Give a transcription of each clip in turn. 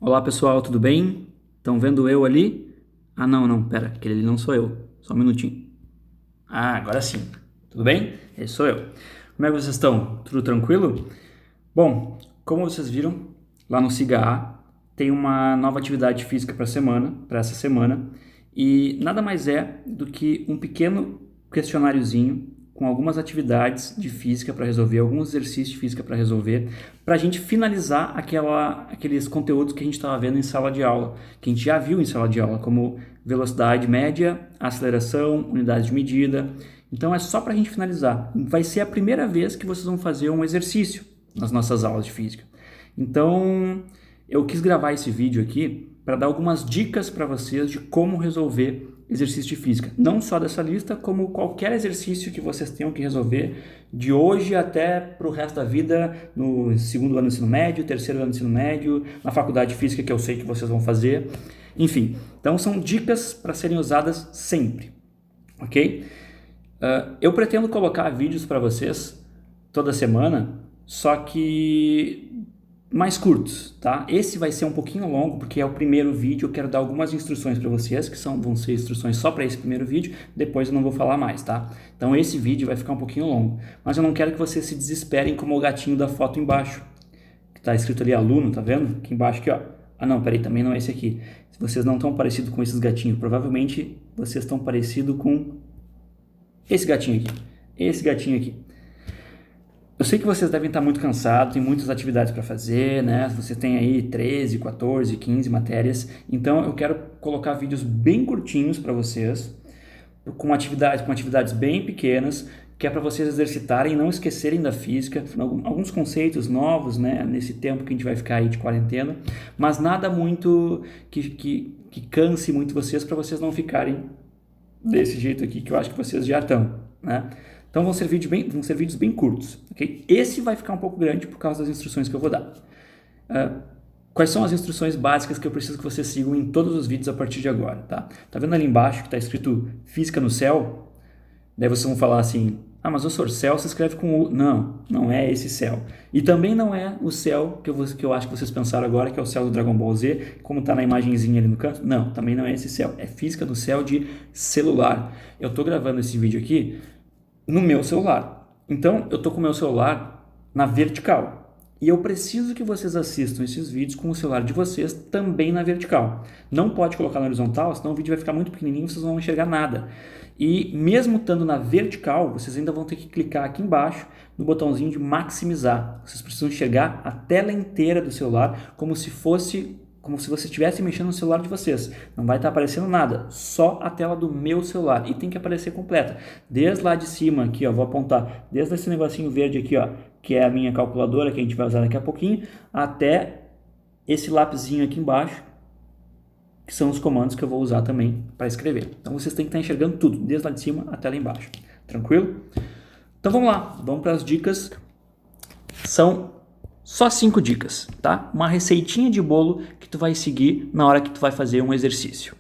Olá pessoal, tudo bem? Estão vendo eu ali? Ah não, pera, aquele ali não sou eu. Só um minutinho. Ah, agora sim. Tudo bem? Esse sou eu. Como é que vocês estão? Tudo tranquilo? Bom, como vocês viram, lá no Siga A tem uma nova atividade física para essa semana, e nada mais é do que um pequeno questionáriozinho com algumas atividades de física para resolver, alguns exercícios de física para resolver, para a gente finalizar aqueles conteúdos que a gente estava vendo em sala de aula, que a gente já viu em sala de aula, como velocidade média, aceleração, unidades de medida. Então é só para a gente finalizar. Vai ser a primeira vez que vocês vão fazer um exercício nas nossas aulas de física. Então, eu quis gravar esse vídeo aqui para dar algumas dicas para vocês de como resolver exercício de física. Não só dessa lista, como qualquer exercício que vocês tenham que resolver de hoje até para o resto da vida, no segundo ano do ensino médio, terceiro ano do ensino médio, na faculdade de física que eu sei que vocês vão fazer. Enfim, então são dicas para serem usadas sempre, ok? Eu pretendo colocar vídeos para vocês toda semana, só que mais curtos, tá? Esse vai ser um pouquinho longo, porque é o primeiro vídeo, eu quero dar algumas instruções para vocês, que vão ser instruções só para esse primeiro vídeo, depois eu não vou falar mais, tá? Então esse vídeo vai ficar um pouquinho longo, mas eu não quero que vocês se desesperem como o gatinho da foto embaixo, que tá escrito ali aluno, tá vendo? Aqui embaixo aqui, ó. Ah não, peraí, também não é esse aqui. Se vocês não estão parecidos com esses gatinhos, provavelmente vocês estão parecidos com esse gatinho aqui. Esse gatinho aqui. Eu sei que vocês devem estar muito cansados, tem muitas atividades para fazer, né? Você tem aí 13, 14, 15 matérias. Então eu quero colocar vídeos bem curtinhos para vocês, com atividades bem pequenas, que é para vocês exercitarem e não esquecerem da física, alguns conceitos novos, né, nesse tempo que a gente vai ficar aí de quarentena, mas nada muito que canse muito vocês, para vocês não ficarem desse jeito aqui que eu acho que vocês já estão, né? Então vão ser vídeos bem curtos, ok? Esse vai ficar um pouco grande por causa das instruções que eu vou dar. Quais são as instruções básicas que eu preciso que vocês sigam em todos os vídeos a partir de agora, tá? Tá vendo ali embaixo que está escrito Física no Céu? Daí vocês vão falar assim, ah, mas o céu se escreve com U. Não, não é esse céu. E também não é o céu que eu acho que vocês pensaram agora, que é o céu do Dragon Ball Z, como está na imagenzinha ali no canto. Não, também não é esse céu. É Física no Céu de celular. Eu estou gravando esse vídeo aqui no meu celular. Então, eu estou com o meu celular na vertical. E eu preciso que vocês assistam esses vídeos com o celular de vocês também na vertical. Não pode colocar na horizontal, senão o vídeo vai ficar muito pequenininho e vocês não vão enxergar nada. E mesmo estando na vertical, vocês ainda vão ter que clicar aqui embaixo no botãozinho de maximizar. Vocês precisam enxergar a tela inteira do celular como se você estivesse mexendo no celular de vocês. Não vai estar aparecendo nada, só a tela do meu celular. E tem que aparecer completa. Desde lá de cima aqui, ó, vou apontar, desde esse negocinho verde aqui, ó, que é a minha calculadora, que a gente vai usar daqui a pouquinho, até esse lapisinho aqui embaixo, que são os comandos que eu vou usar também para escrever. Então vocês têm que estar enxergando tudo, desde lá de cima até lá embaixo. Tranquilo? Então vamos lá, vamos para as dicas. São só 5 dicas, tá? Uma receitinha de bolo que tu vai seguir na hora que tu vai fazer um exercício.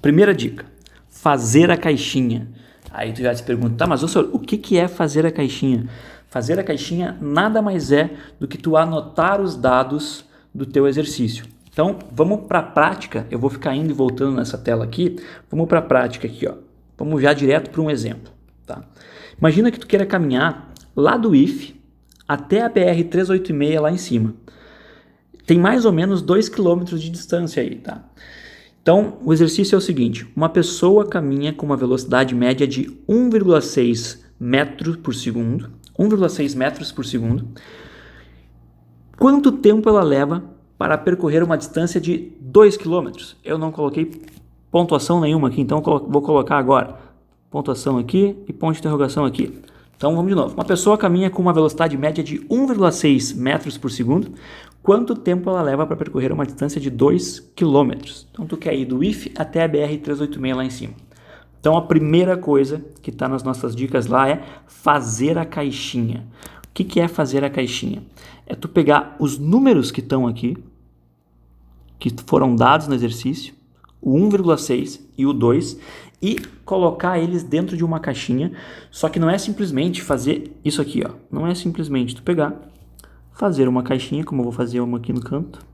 Primeira dica, fazer a caixinha. Aí tu já se pergunta, tá, mas senhor, o que é fazer a caixinha? Fazer a caixinha nada mais é do que tu anotar os dados do teu exercício. Então, vamos para a prática. Eu vou ficar indo e voltando nessa tela aqui. Vamos para a prática aqui, ó. Vamos já direto para um exemplo, tá? Imagina que tu queira caminhar lá do IF até a BR-386 lá em cima. Tem mais ou menos 2 km de distância aí, tá? Então, o exercício é o seguinte. Uma pessoa caminha com uma velocidade média de 1,6 metros por segundo. 1,6 metros por segundo. Quanto tempo ela leva para percorrer uma distância de 2 km? Eu não coloquei pontuação nenhuma aqui, então vou colocar agora. Pontuação aqui e ponto de interrogação aqui. Então vamos de novo. Uma pessoa caminha com uma velocidade média de 1,6 metros por segundo. Quanto tempo ela leva para percorrer uma distância de 2 km? Então tu quer ir do IF até a BR-386 lá em cima. Então a primeira coisa que está nas nossas dicas lá é fazer a caixinha. O que é fazer a caixinha? É tu pegar os números que estão aqui, que foram dados no exercício, o 1,6 e o 2, e colocar eles dentro de uma caixinha. Só que não é simplesmente fazer isso aqui, ó. Não é simplesmente tu pegar, fazer uma caixinha, como eu vou fazer uma aqui no canto,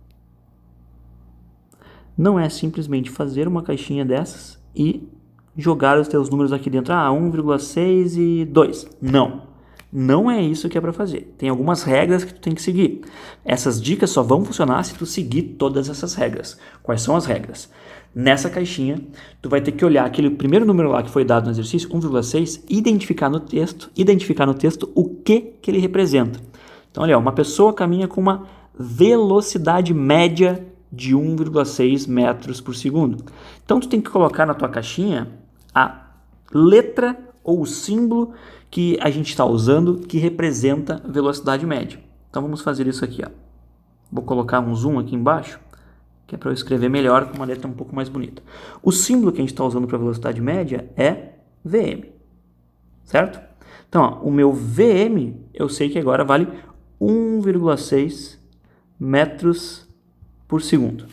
não é simplesmente fazer uma caixinha dessas e jogar os teus números aqui dentro. 1,6 e 2. Não é isso que é para fazer. Tem algumas regras que tu tem que seguir. Essas dicas só vão funcionar se tu seguir todas essas regras. Quais são as regras? Nessa caixinha, tu vai ter que olhar aquele primeiro número lá que foi dado no exercício, 1,6, identificar no texto o que ele representa. Então, olha, uma pessoa caminha com uma velocidade média de 1,6 metros por segundo. Então, tu tem que colocar na tua caixinha a letra ou o símbolo que a gente está usando que representa velocidade média. Então, vamos fazer isso aqui. Ó. Vou colocar um zoom aqui embaixo, que é para eu escrever melhor com uma letra um pouco mais bonita. O símbolo que a gente está usando para velocidade média é VM, certo? Então, ó, o meu VM, eu sei que agora vale 1,6 metros por segundo.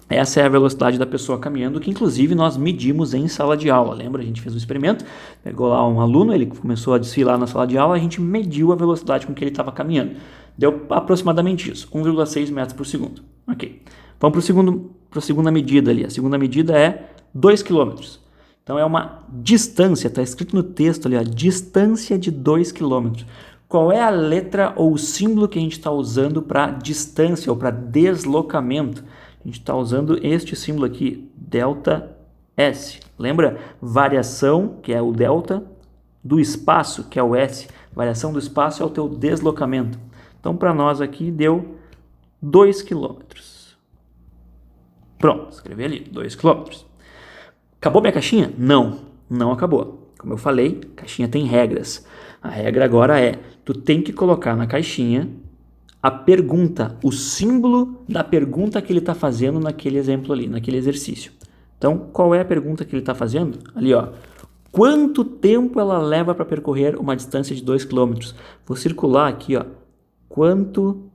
Essa é a velocidade da pessoa caminhando, que inclusive nós medimos em sala de aula. Lembra? A gente fez um experimento, pegou lá um aluno, ele começou a desfilar na sala de aula, a gente mediu a velocidade com que ele estava caminhando. Deu aproximadamente isso, 1,6 metros por segundo. Ok. Vamos para a segunda medida ali. A segunda medida é 2 km. Então é uma distância, está escrito no texto ali, a distância de 2 km. Qual é a letra ou o símbolo que a gente está usando para distância ou para deslocamento? A gente está usando este símbolo aqui, ΔS. Lembra? Variação, que é o delta, do espaço, que é o S. Variação do espaço é o teu deslocamento. Então, para nós aqui, deu 2 km. Pronto, escrevi ali, 2 km. Acabou minha caixinha? Não acabou. Como eu falei, a caixinha tem regras. A regra agora é, tu tem que colocar na caixinha a pergunta, o símbolo da pergunta que ele está fazendo naquele exemplo ali, naquele exercício. Então, qual é a pergunta que ele está fazendo? Ali, ó. Quanto tempo ela leva para percorrer uma distância de 2 km? Vou circular aqui, ó. Quanto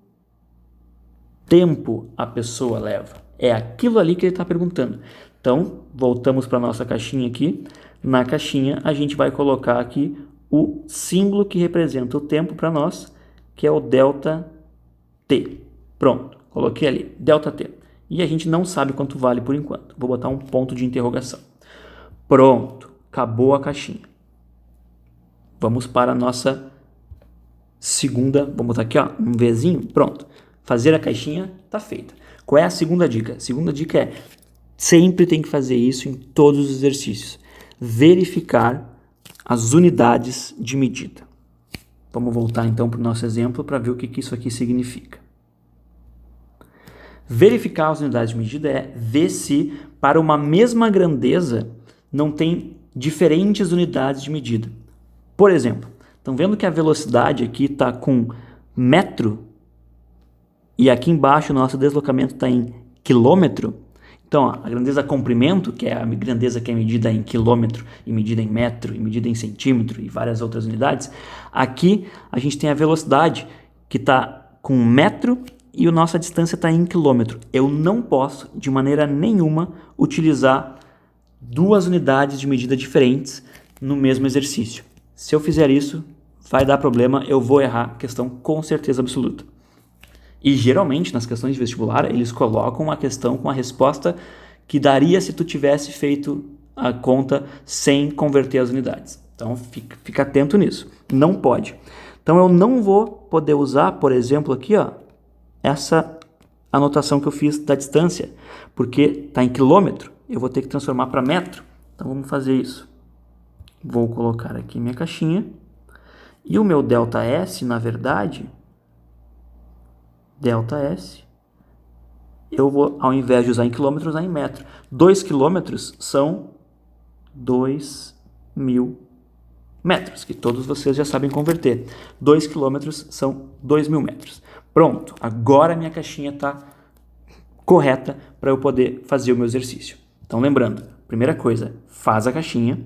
tempo a pessoa leva? É aquilo ali que ele está perguntando. Então, voltamos para a nossa caixinha aqui. Na caixinha, a gente vai colocar aqui o símbolo que representa o tempo para nós, que é o ΔT. Pronto, coloquei ali, ΔT. E a gente não sabe quanto vale por enquanto. Vou botar um ponto de interrogação. Pronto, acabou a caixinha. Vamos para a nossa segunda, vamos botar aqui, ó, um Vzinho, pronto. Fazer a caixinha está feita. Qual é a segunda dica? A segunda dica é, sempre tem que fazer isso em todos os exercícios. Verificar as unidades de medida. Vamos voltar então para o nosso exemplo para ver o que isso aqui significa. Verificar as unidades de medida é ver se para uma mesma grandeza não tem diferentes unidades de medida. Por exemplo, estão vendo que a velocidade aqui está com metro e aqui embaixo o nosso deslocamento está em quilômetro? Então, ó, a grandeza comprimento, que é a grandeza que é medida em quilômetro, e medida em metro, e medida em centímetro, e várias outras unidades, aqui a gente tem a velocidade, que está com metro, e a nossa distância está em quilômetro. Eu não posso, de maneira nenhuma, utilizar duas unidades de medida diferentes no mesmo exercício. Se eu fizer isso, vai dar problema, eu vou errar a questão com certeza absoluta. E geralmente nas questões de vestibular eles colocam uma questão com a resposta que daria se tu tivesse feito a conta sem converter as unidades. Então fica atento nisso. Não pode. Então eu não vou poder usar, por exemplo, aqui, ó, essa anotação que eu fiz da distância, porque está em quilômetro, eu vou ter que transformar para metro. Então vamos fazer isso. Vou colocar aqui minha caixinha e o meu ΔS, na verdade, ΔS, eu vou, ao invés de usar em quilômetros, usar em metro. 2 quilômetros são 2.000 metros, que todos vocês já sabem converter. 2 quilômetros são 2.000 metros. Pronto, agora a minha caixinha está correta para eu poder fazer o meu exercício. Então, lembrando, primeira coisa, faz a caixinha.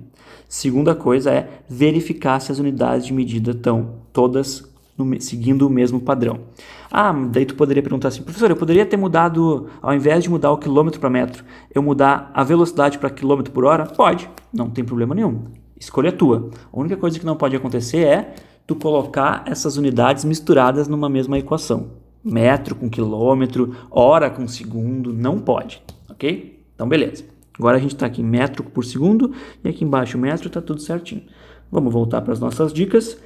Segunda coisa é verificar se as unidades de medida estão todas seguindo o mesmo padrão. Daí tu poderia perguntar assim, professor, eu poderia ter mudado, ao invés de mudar o quilômetro para metro, eu mudar a velocidade para quilômetro por hora? Pode, não tem problema nenhum. Escolha tua. A única coisa que não pode acontecer é tu colocar essas unidades misturadas numa mesma equação. Metro com quilômetro, hora com segundo, não pode. ok? Então, beleza. Agora a gente está aqui em metro por segundo e aqui embaixo metro, está tudo certinho. Vamos voltar para as nossas dicas.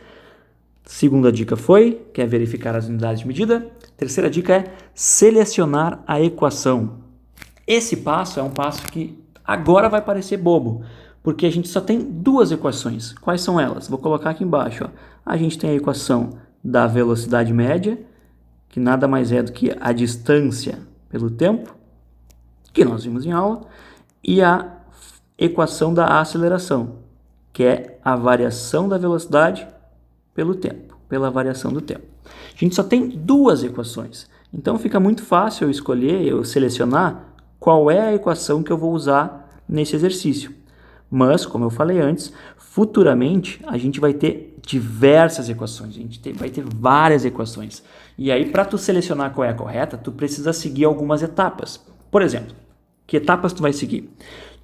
Segunda dica foi, quer verificar as unidades de medida. Terceira dica é selecionar a equação. Esse passo é um passo que agora vai parecer bobo, porque a gente só tem duas equações. Quais são elas? Vou colocar aqui embaixo. Ó. A gente tem a equação da velocidade média, que nada mais é do que a distância pelo tempo, que nós vimos em aula, e a equação da aceleração, que é a variação da velocidade pelo tempo, pela variação do tempo. A gente só tem duas equações, então fica muito fácil eu escolher, eu selecionar qual é a equação que eu vou usar nesse exercício. Mas, como eu falei antes, futuramente a gente vai ter diversas equações, a gente vai ter várias equações. E aí, para tu selecionar qual é a correta, tu precisa seguir algumas etapas. Por exemplo, que etapas tu vai seguir?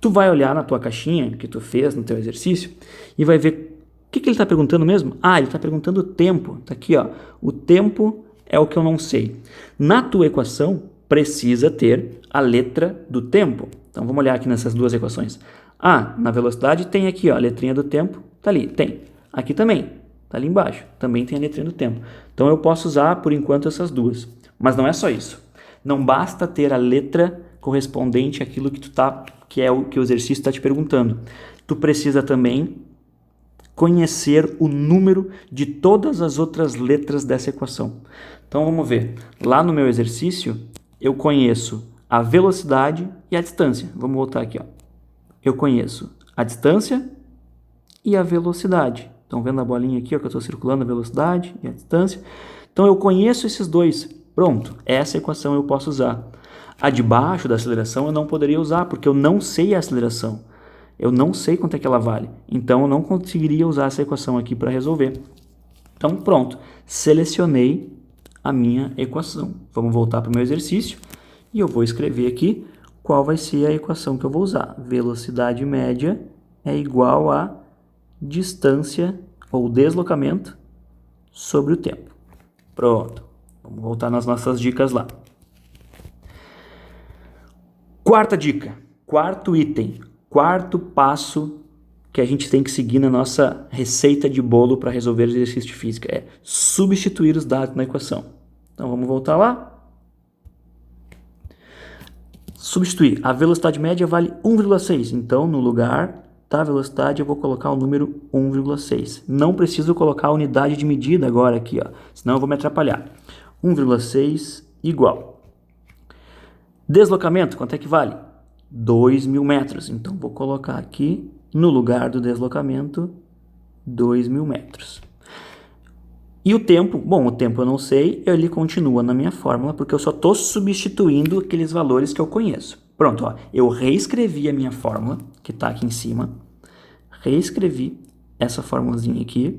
Tu vai olhar na tua caixinha que tu fez no teu exercício e vai ver o que ele está perguntando mesmo? Ah, ele está perguntando o tempo. Está aqui, ó. O tempo é o que eu não sei. Na tua equação, precisa ter a letra do tempo. Então, vamos olhar aqui nessas duas equações. Ah, na velocidade tem aqui, ó, a letrinha do tempo. Está ali, tem. Aqui também. Está ali embaixo. Também tem a letrinha do tempo. Então, eu posso usar, por enquanto, essas duas. Mas não é só isso. Não basta ter a letra correspondente àquilo que é o que o exercício está te perguntando. Tu precisa também conhecer o número de todas as outras letras dessa equação. Então vamos ver. Lá no meu exercício, eu conheço a velocidade e a distância. Vamos voltar aqui, ó. Eu conheço a distância e a velocidade. Estão vendo a bolinha aqui, ó, que eu estou circulando a velocidade e a distância? Então eu conheço esses dois. Pronto, essa equação eu posso usar. A de baixo da aceleração eu não poderia usar, porque eu não sei a aceleração. Eu não sei quanto é que ela vale. Então, eu não conseguiria usar essa equação aqui para resolver. Então, pronto. Selecionei a minha equação. Vamos voltar para o meu exercício. E eu vou escrever aqui qual vai ser a equação que eu vou usar. Velocidade média é igual a distância ou deslocamento sobre o tempo. Pronto. Vamos voltar nas nossas dicas lá. Quarta dica, quarto item, quarto passo que a gente tem que seguir na nossa receita de bolo para resolver exercício de física é substituir os dados na equação. Então vamos voltar lá. Substituir. A velocidade média vale 1,6. Então no lugar da velocidade eu vou colocar o número 1,6. Não preciso colocar a unidade de medida agora aqui, ó, senão eu vou me atrapalhar. 1,6 igual. Deslocamento, quanto é que vale? 2.000 metros. Então, vou colocar aqui, no lugar do deslocamento, 2.000 metros. E o tempo? Bom, o tempo eu não sei, ele continua na minha fórmula, porque eu só estou substituindo aqueles valores que eu conheço. Pronto, ó, eu reescrevi a minha fórmula, que está aqui em cima. Reescrevi essa formulazinha aqui,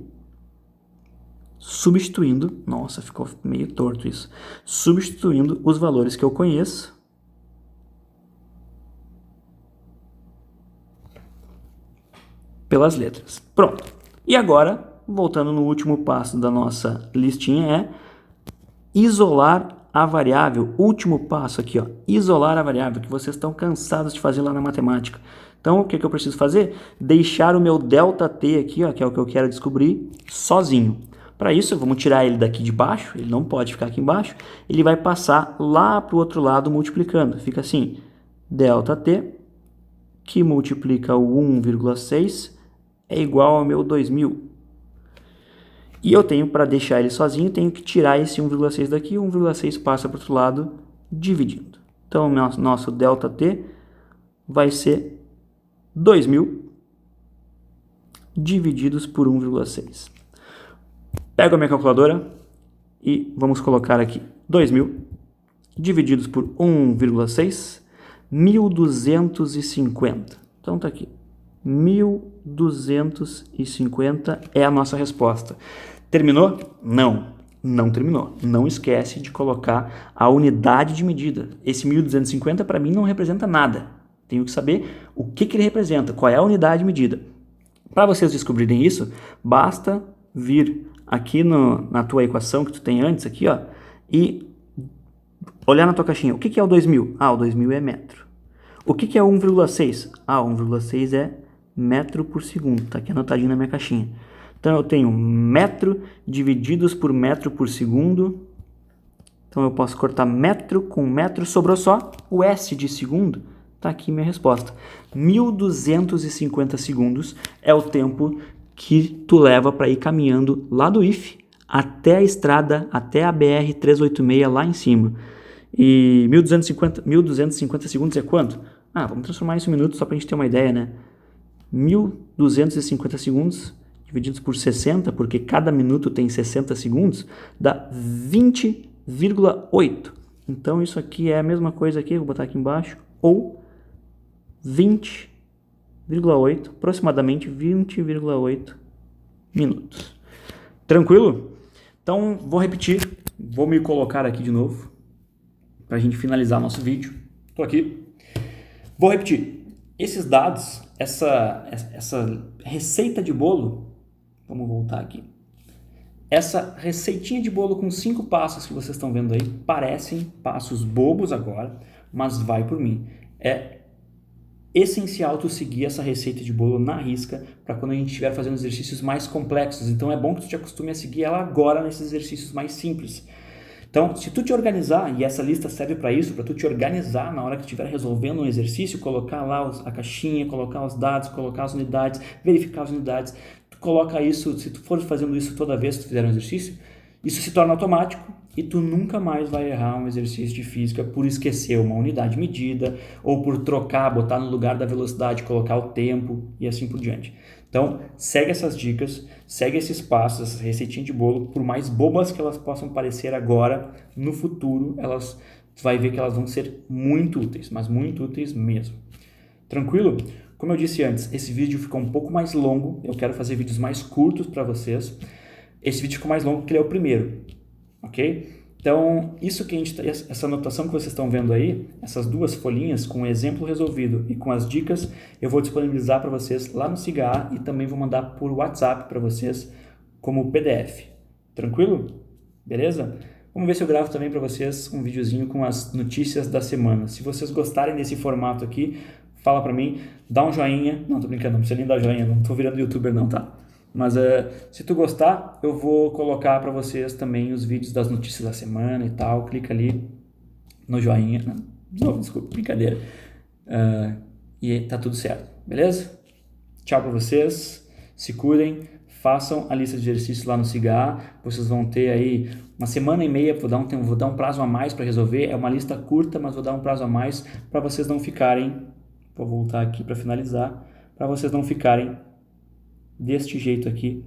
substituindo, nossa, ficou meio torto isso, substituindo os valores que eu conheço pelas letras. Pronto. E agora, voltando no último passo da nossa listinha, é isolar a variável. Último passo aqui, ó, isolar a variável, que vocês estão cansados de fazer lá na matemática. Então, o que eu preciso fazer? Deixar o meu ΔT aqui, ó, que é o que eu quero descobrir, sozinho. Para isso, vamos tirar ele daqui de baixo, ele não pode ficar aqui embaixo, ele vai passar lá para o outro lado multiplicando. Fica assim, ΔT, que multiplica o 1,6, é igual ao meu 2.000. E eu tenho, para deixar ele sozinho, tenho que tirar esse 1,6 daqui, o 1,6 passa para o outro lado, dividindo. Então, nosso ΔT vai ser 2.000 divididos por 1,6. Pego a minha calculadora e vamos colocar aqui 2.000 divididos por 1,6, 1.250. Então tá aqui, 1.250 é a nossa resposta. Terminou? Não, não terminou. Não esquece de colocar a unidade de medida. Esse 1.250 para mim não representa nada. Tenho que saber o que ele representa, qual é a unidade de medida. Para vocês descobrirem isso, basta vir aqui na tua equação que tu tem antes, aqui, ó, e olhar na tua caixinha. O que é o 2.000? Ah, o 2.000 é metro. O que é 1,6? 1,6 é metro por segundo. Está aqui anotadinho na minha caixinha. Então, eu tenho metro divididos por metro por segundo. Então, eu posso cortar metro com metro. Sobrou só o S de segundo. Está aqui minha resposta. 1.250 segundos é o tempo que tu leva para ir caminhando lá do IF até a estrada, até a BR-386 lá em cima. E 1.250 segundos é quanto? Vamos transformar isso em minutos só para a gente ter uma ideia, né? 1.250 segundos divididos por 60, porque cada minuto tem 60 segundos, dá 20,8. Então isso aqui é a mesma coisa aqui, vou botar aqui embaixo, ou 20,8, aproximadamente 20,8 minutos. Tranquilo? Então vou repetir, vou me colocar aqui de novo para a gente finalizar nosso vídeo. Estou aqui. Vou repetir. Esses dados, essa receita de bolo, vamos voltar aqui. Essa receitinha de bolo com 5 passos que vocês estão vendo aí, parecem passos bobos agora, mas vai por mim. É essencial tu seguir essa receita de bolo na risca para quando a gente estiver fazendo exercícios mais complexos. Então é bom que tu te acostume a seguir ela agora nesses exercícios mais simples. Então, se tu te organizar, e essa lista serve para isso, para tu te organizar na hora que estiver resolvendo um exercício, colocar lá a caixinha, colocar os dados, colocar as unidades, verificar as unidades, tu coloca isso, se tu for fazendo isso toda vez que tu fizer um exercício, isso se torna automático e tu nunca mais vai errar um exercício de física por esquecer uma unidade medida ou por trocar, botar no lugar da velocidade, colocar o tempo e assim por diante. Então, segue essas dicas, segue esses passos, essa receitinha de bolo, por mais bobas que elas possam parecer agora, no futuro, tu vai ver que elas vão ser muito úteis, mas muito úteis mesmo. Tranquilo? Como eu disse antes, esse vídeo ficou um pouco mais longo, eu quero fazer vídeos mais curtos para vocês. Esse vídeo ficou mais longo porque ele é o primeiro, ok? Então, essa anotação que vocês estão vendo aí, essas 2 folhinhas com o exemplo resolvido e com as dicas, eu vou disponibilizar para vocês lá no SIGA e também vou mandar por WhatsApp para vocês como PDF. Tranquilo? Beleza? Vamos ver se eu gravo também para vocês um videozinho com as notícias da semana. Se vocês gostarem desse formato aqui, fala para mim, dá um joinha. Não, tô brincando, não precisa nem dar joinha, não tô virando youtuber não, tá? Mas se tu gostar, eu vou colocar para vocês também os vídeos das notícias da semana e tal. Clica ali no joinha. Não, desculpa, brincadeira. E tá tudo certo, beleza? Tchau para vocês, se cuidem, façam a lista de exercícios lá no SIGA. Vocês vão ter aí uma semana e meia, vou dar um prazo a mais para resolver. É uma lista curta, mas vou dar um prazo a mais para vocês não ficarem. Vou voltar aqui para finalizar, para vocês não ficarem deste jeito aqui,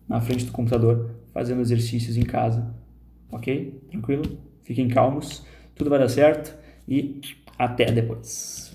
na frente do computador, fazendo exercícios em casa, ok? Tranquilo? Fiquem calmos, tudo vai dar certo e até depois.